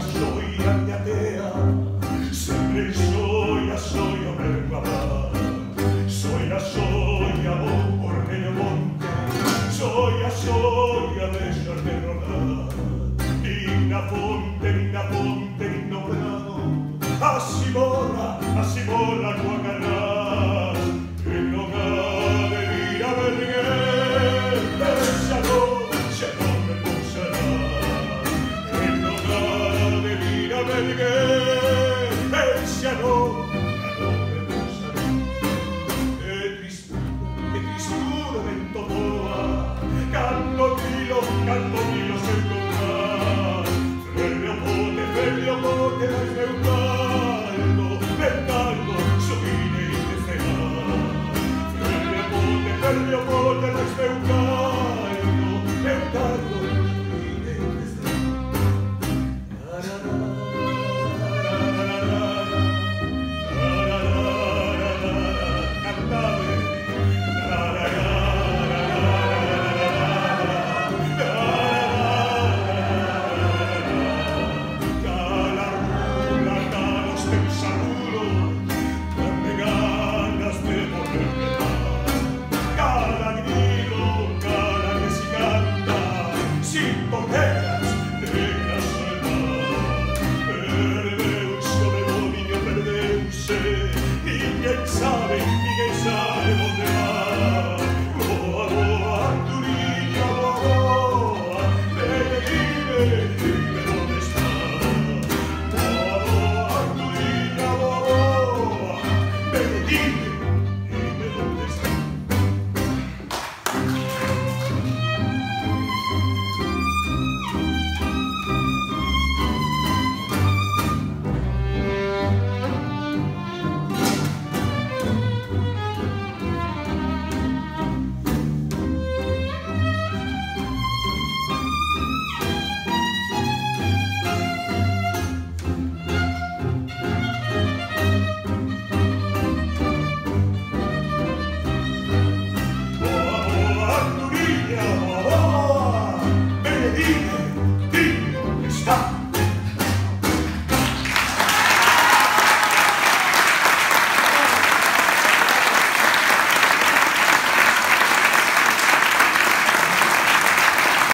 soy Añatea, sempre soy a ver papá, soy a vos por medio monte, soy a deixar de rodar, digna fonte, digno prado, así mola no agarrás, en lugar de ir a Berguer, xa non me posará, en lugar de ir a Berguer, xa non me posará. Que tristura vento boa, cando tilo se tocar, ferve o bote, mas meu caldo, subine e descegar, ferve o bote, mas meu caldo, subine e cala que si canta, sin toquera.